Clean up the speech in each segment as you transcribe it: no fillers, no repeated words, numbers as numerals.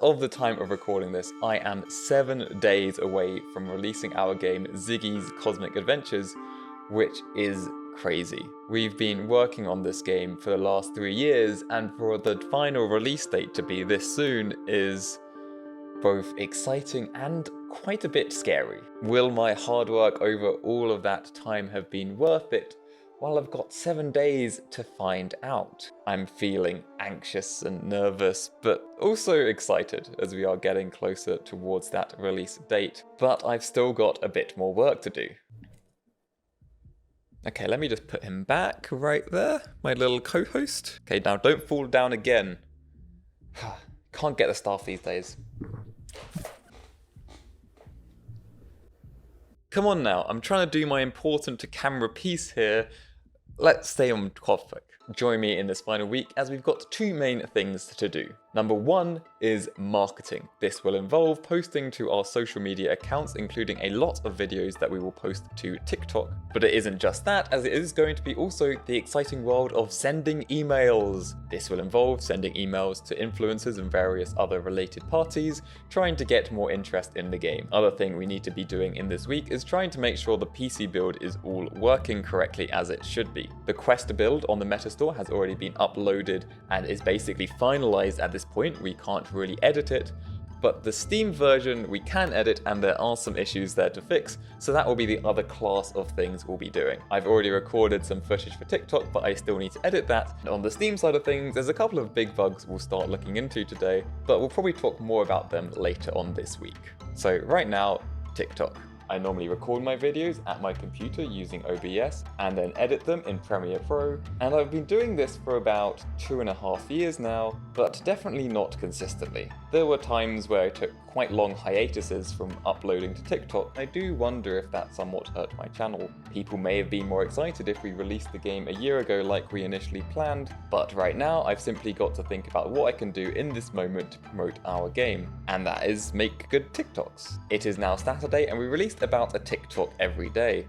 of the time of recording this, I am 7 days away from releasing our game Ziggy's Cosmic Adventures, which is crazy. We've been working on this game for the last 3 years, and for the final release date to be this soon is both exciting and quite a bit scary. Will my hard work over all of that time have been worth it? Well, I've got 7 days to find out. I'm feeling anxious and nervous, but also excited as we are getting closer towards that release date. But I've still got a bit more work to do. Okay, let me just put him back right there, my little co-host. Okay, now don't fall down again. Can't get the staff these days. Come on now, I'm trying to do my important to camera piece here. Let's stay on topic. Join me in this final week as we've got 2 main things to do. Number 1 is marketing. This will involve posting to our social media accounts, including a lot of videos that we will post to TikTok. But it isn't just that, as it is going to be also the exciting world of sending emails. This will involve sending emails to influencers and various other related parties, trying to get more interest in the game. Other thing we need to be doing in this week is trying to make sure the PC build is all working correctly as it should be. The Quest build on the Meta Store has already been uploaded and is basically finalized at this point. We can't really edit it, but the Steam version we can edit, and there are some issues there to fix, so that will be the other class of things we'll be doing. I've already recorded some footage for TikTok, but I still need to edit that. And on the Steam side of things, there's a couple of big bugs we'll start looking into today, but we'll probably talk more about them later on this week. So right now, TikTok. I normally record my videos at my computer using OBS and then edit them in Premiere Pro, and I've been doing this for about 2.5 years now, but definitely not consistently. There were times where I took quite long hiatuses from uploading to TikTok. I do wonder if that somewhat hurt my channel. People may have been more excited if we released the game a year ago like we initially planned, but right now I've simply got to think about what I can do in this moment to promote our game, and that is make good TikToks. It is now Saturday and we released about a TikTok every day.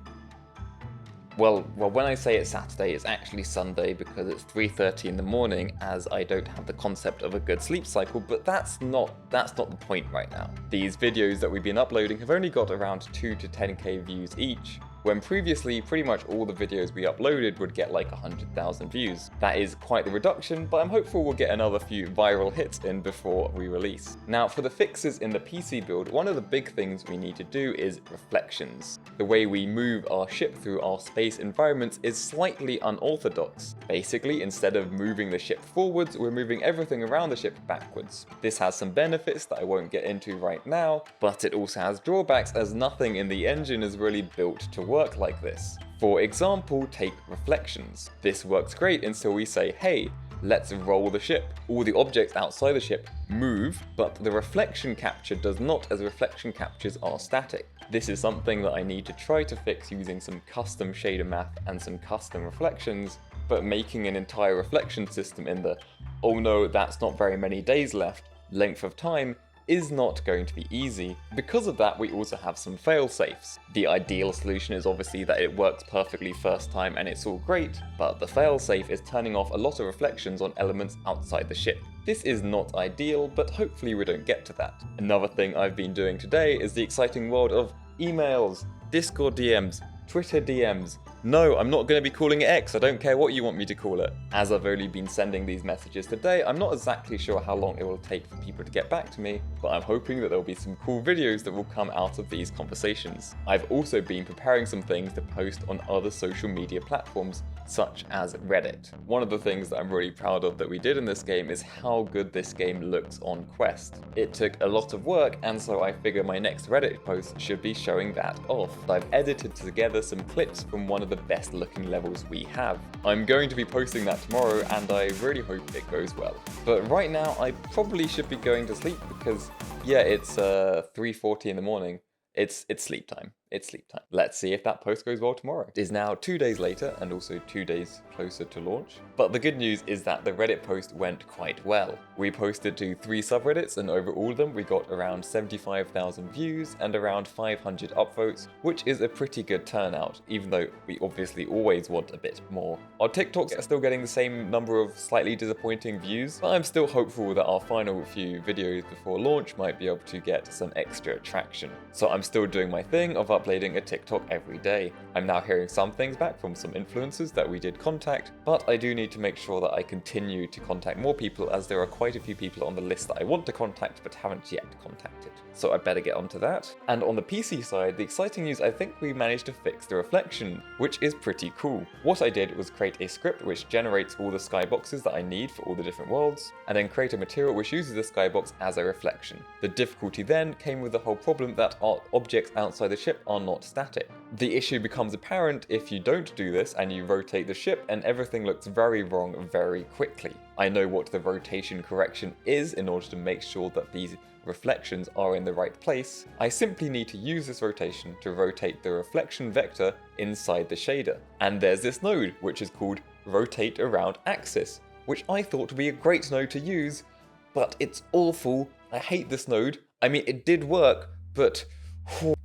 Well, when I say it's Saturday, it's actually Sunday because it's 3:30 in the morning, as I don't have the concept of a good sleep cycle, but that's not the point right now. These videos that we've been uploading have only got around 2 to 10k views each, when previously pretty much all the videos we uploaded would get like 100,000 views. That is quite the reduction, but I'm hopeful we'll get another few viral hits in before we release. Now for the fixes in the PC build, one of the big things we need to do is reflections. The way we move our ship through our space environments is slightly unorthodox. Basically, instead of moving the ship forwards, we're moving everything around the ship backwards. This has some benefits that I won't get into right now, but it also has drawbacks as nothing in the engine is really built to work like this. For example, take reflections. This works great until we say, hey, let's roll the ship. All the objects outside the ship move, but the reflection capture does not, as reflection captures are static. This is something that I need to try to fix using some custom shader math and some custom reflections, but making an entire reflection system in the, oh no, that's not very many days left, length of time, is not going to be easy. Because of that, we also have some fail-safes. The ideal solution is obviously that it works perfectly first time and it's all great, but the fail-safe is turning off a lot of reflections on elements outside the ship. This is not ideal, but hopefully we don't get to that. Another thing I've been doing today is the exciting world of emails, Discord DMs, Twitter DMs. No, I'm not going to be calling it X, I don't care what you want me to call it. As I've only been sending these messages today, I'm not exactly sure how long it will take for people to get back to me, but I'm hoping that there'll be some cool videos that will come out of these conversations. I've also been preparing some things to post on other social media platforms, such as Reddit. One of the things that I'm really proud of that we did in this game is how good this game looks on Quest. It took a lot of work, and so I figure my next Reddit post should be showing that off. I've edited together some clips from one of the best looking levels we have. I'm going to be posting that tomorrow, and I really hope it goes well. But right now I probably should be going to sleep because yeah, it's 3:40 in the morning. It's sleep time. it's sleep time. Let's see if that post goes well tomorrow. It is now 2 days later and also 2 days closer to launch. But the good news is that the Reddit post went quite well. We posted to 3 subreddits and over all of them we got around 75,000 views and around 500 upvotes, which is a pretty good turnout, even though we obviously always want a bit more. Our TikToks are still getting the same number of slightly disappointing views, but I'm still hopeful that our final few videos before launch might be able to get some extra traction. So I'm still doing my thing of uploading a TikTok every day. I'm now hearing some things back from some influencers that we did contact, but I do need to make sure that I continue to contact more people, as there are quite a few people on the list that I want to contact but haven't yet contacted. So I better get onto that. And on the PC side, the exciting news, I think we managed to fix the reflection, which is pretty cool. What I did was create a script which generates all the skyboxes that I need for all the different worlds, and then create a material which uses the skybox as a reflection. The difficulty then came with the whole problem that our objects outside the ship are not static. The issue becomes apparent if you don't do this and you rotate the ship, and everything looks very wrong very quickly. I know what the rotation correction is in order to make sure that these reflections are in the right place. I simply need to use this rotation to rotate the reflection vector inside the shader. And there's this node which is called rotate around axis, which I thought would be a great node to use, but it's awful. I hate this node. I mean, it did work, but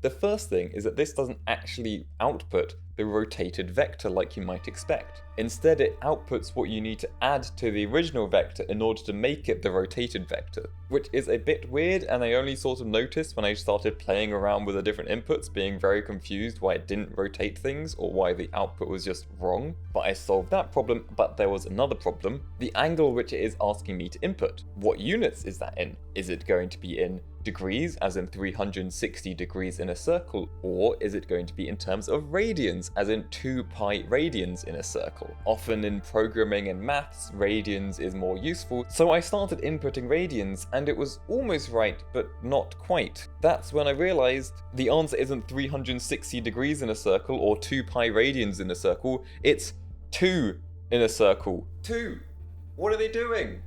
the first thing is that this doesn't actually output the rotated vector like you might expect. Instead, it outputs what you need to add to the original vector in order to make it the rotated vector, which is a bit weird, and I only sort of noticed when I started playing around with the different inputs, being very confused why it didn't rotate things or why the output was just wrong. But I solved that problem, but there was another problem: the angle which it is asking me to input. What units is that in? Is it going to be in degrees, as in 360 degrees in a circle, or is it going to be in terms of radians, as in 2 pi radians in a circle? Often in programming and maths, radians is more useful, so I started inputting radians, and it was almost right, but not quite. That's when I realized the answer isn't 360 degrees in a circle or 2 pi radians in a circle, it's 2 in a circle. 2! What are they doing?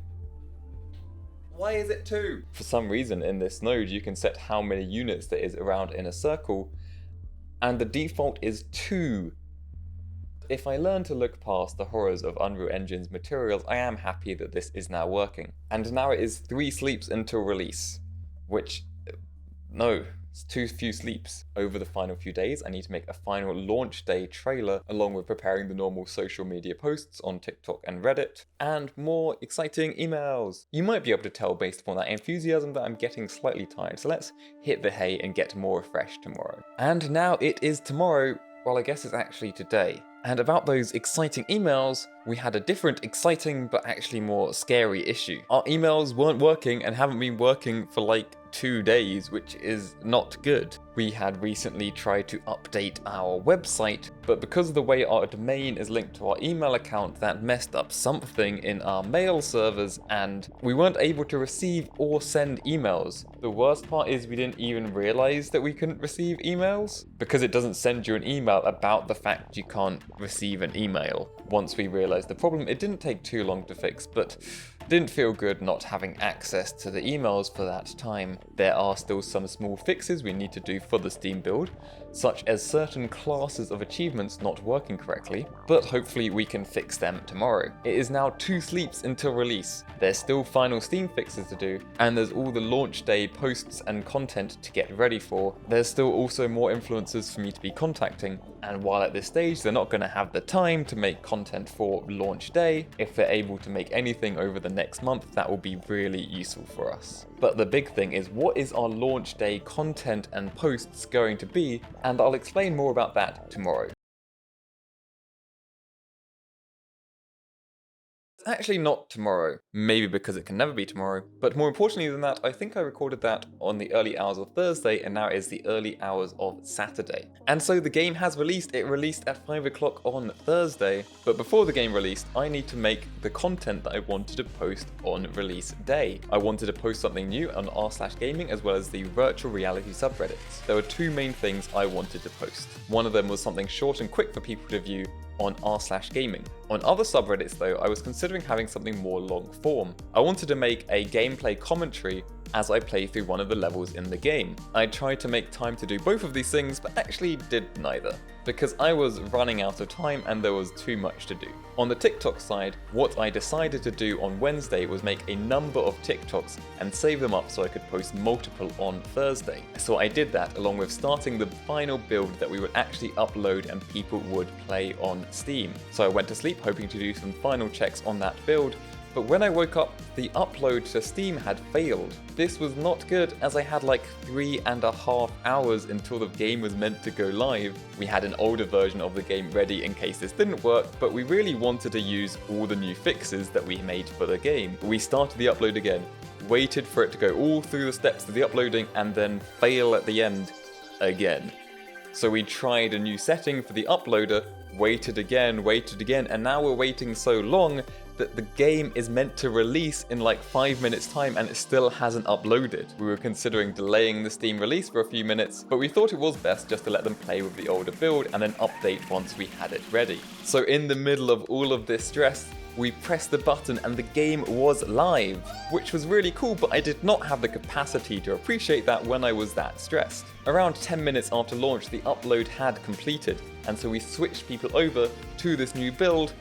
Why is it 2? For some reason in this node you can set how many units there is around in a circle, and the default is 2. If I learn to look past the horrors of Unreal Engine's materials, I am happy that this is now working. And now it is 3 sleeps until release, which, no, it's too few sleeps. Over the final few days, I need to make a final launch day trailer, along with preparing the normal social media posts on TikTok and Reddit, and more exciting emails. You might be able to tell based upon that enthusiasm that I'm getting slightly tired, so let's hit the hay and get more refreshed tomorrow. And now it is tomorrow. Well, I guess it's actually today. And about those exciting emails, we had a different exciting but actually more scary issue. Our emails weren't working and haven't been working for like 2 days, which is not good. We had recently tried to update our website, but because of the way our domain is linked to our email account, that messed up something in our mail servers and we weren't able to receive or send emails. The worst part is we didn't even realize that we couldn't receive emails, because it doesn't send you an email about the fact you can't receive an email. Once we realized the problem, it didn't take too long to fix, but didn't feel good not having access to the emails for that time. There are still some small fixes we need to do for the Steam build, such as certain classes of achievements not working correctly, but hopefully we can fix them tomorrow. It is now 2 sleeps until release. There's still final Steam fixes to do, and there's all the launch day posts and content to get ready for. There's still also more influencers for me to be contacting, and while at this stage they're not going to have the time to make content for launch day, if they're able to make anything over the next month, that will be really useful for us. But the big thing is, what is our launch day content and posts going to be? And I'll explain more about that tomorrow. Actually not tomorrow, maybe because it can never be tomorrow, but more importantly than that, I think I recorded that on the early hours of Thursday and now it's the early hours of Saturday. And so the game has released. It released at 5 o'clock on Thursday, but before the game released, I need to make the content that I wanted to post on release day. I wanted to post something new on r/gaming as well as the virtual reality subreddits. There were 2 main things I wanted to post. One of them was something short and quick for people to view on r/gaming. On other subreddits though, I was considering having something more long form. I wanted to make a gameplay commentary as I play through one of the levels in the game. I tried to make time to do both of these things, but actually did neither, because I was running out of time and there was too much to do. On the TikTok side, what I decided to do on Wednesday was make a number of TikToks and save them up so I could post multiple on Thursday. So I did that along with starting the final build that we would actually upload and people would play on Steam. So I went to sleep hoping to do some final checks on that build, but when I woke up, the upload to Steam had failed. This was not good, as I had like 3.5 hours until the game was meant to go live. We had an older version of the game ready in case this didn't work, but we really wanted to use all the new fixes that we made for the game. We started the upload again, waited for it to go all through the steps of the uploading, and then fail at the end again. So we tried a new setting for the uploader, waited again, and now we're waiting so long that the game is meant to release in like 5 minutes time and it still hasn't uploaded. We were considering delaying the Steam release for a few minutes, but we thought it was best just to let them play with the older build and then update once we had it ready. So in the middle of all of this stress, we pressed the button and the game was live, which was really cool, but I did not have the capacity to appreciate that when I was that stressed. Around 10 minutes after launch, the upload had completed, and so we switched people over to this new build,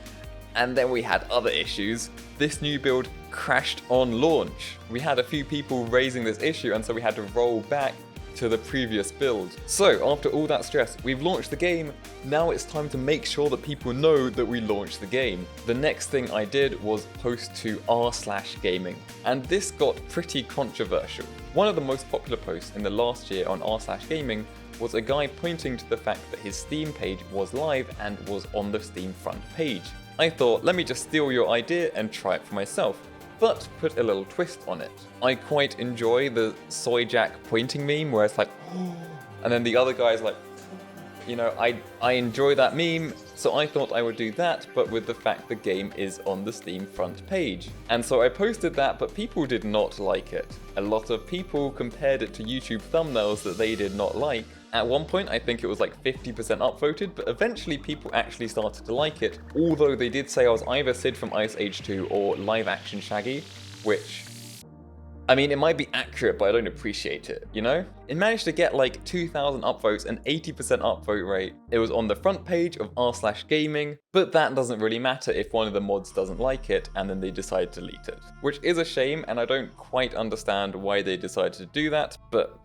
and then we had other issues. This new build crashed on launch. We had a few people raising this issue, and so we had to roll back to the previous build. So after all that stress, we've launched the game. Now it's time to make sure that people know that we launched the game. The next thing I did was post to r/gaming, and this got pretty controversial. One of the most popular posts in the last year on r/gaming was a guy pointing to the fact that his Steam page was live and was on the Steam front page. I thought, let me just steal your idea and try it for myself, but put a little twist on it. I quite enjoy the Soy Jack pointing meme where it's like, and then the other guy's like, you know, I enjoy that meme, so I thought I would do that, but with the fact the game is on the Steam front page. And so I posted that, but people did not like it. A lot of people compared it to YouTube thumbnails that they did not like. At one point, I think it was like 50% upvoted, but eventually people actually started to like it, although they did say I was either Sid from Ice Age 2 or live action Shaggy, which, I mean, it might be accurate, but I don't appreciate it, you know? It managed to get like 2,000 upvotes and 80% upvote rate. It was on the front page of r/gaming, but that doesn't really matter if one of the mods doesn't like it and then they decide to delete it. Which is a shame, and I don't quite understand why they decided to do that, but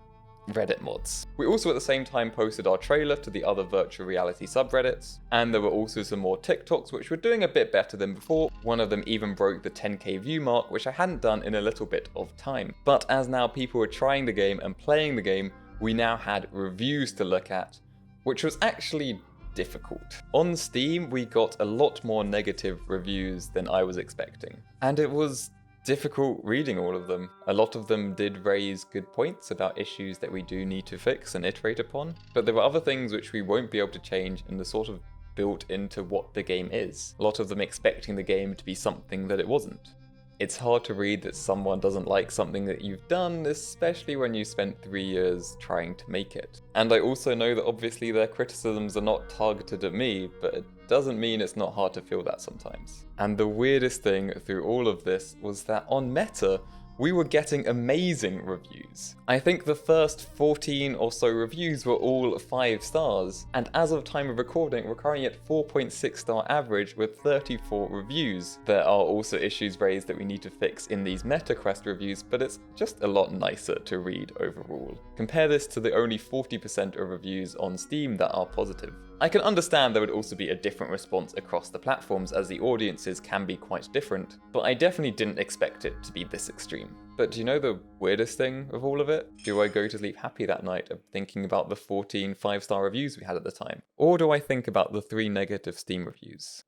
Reddit mods. We also at the same time posted our trailer to the other virtual reality subreddits, and there were also some more TikToks which were doing a bit better than before. One of them even broke the 10k view mark, which I hadn't done in a little bit of time. But as now people were trying the game and playing the game, we now had reviews to look at, which was actually difficult. On Steam, we got a lot more negative reviews than I was expecting, and it was difficult reading all of them. A lot of them did raise good points about issues that we do need to fix and iterate upon, but there were other things which we won't be able to change and are sort of built into what the game is. A lot of them expecting the game to be something that it wasn't. It's hard to read that someone doesn't like something that you've done, especially when you spent 3 years trying to make it. And I also know that obviously their criticisms are not targeted at me, but it doesn't mean it's not hard to feel that sometimes. And the weirdest thing through all of this was that on Meta, we were getting amazing reviews. I think the first 14 or so reviews were all 5 stars, and as of time of recording, we're currently at 4.6 star average with 34 reviews. There are also issues raised that we need to fix in these MetaQuest reviews, but it's just a lot nicer to read overall. Compare this to the only 40% of reviews on Steam that are positive. I can understand there would also be a different response across the platforms as the audiences can be quite different, but I definitely didn't expect it to be this extreme. But do you know the weirdest thing of all of it? Do I go to sleep happy that night of thinking about the 14 5-star reviews we had at the time? Or do I think about the 3 negative Steam reviews?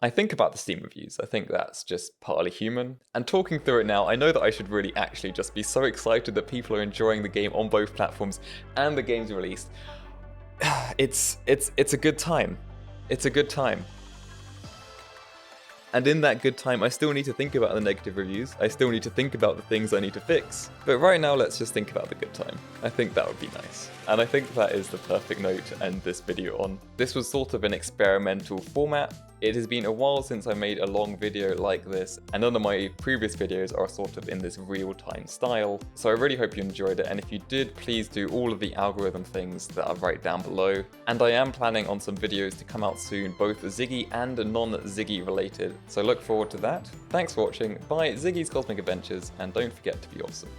I think about the Steam reviews. I think that's just partly human. And talking through it now, I know that I should really actually just be so excited that people are enjoying the game on both platforms and the game's released. It's a good time. It's a good time. And in that good time, I still need to think about the negative reviews. I still need to think about the things I need to fix. But right now, let's just think about the good time. I think that would be nice. And I think that is the perfect note to end this video on. This was sort of an experimental format. It has been a while since I made a long video like this, and none of my previous videos are sort of in this real-time style, so I really hope you enjoyed it, and if you did, please do all of the algorithm things that are right down below. And I am planning on some videos to come out soon, both Ziggy and non-Ziggy related, so look forward to that. Thanks for watching, bye Ziggy's Cosmic Adventures, and don't forget to be awesome.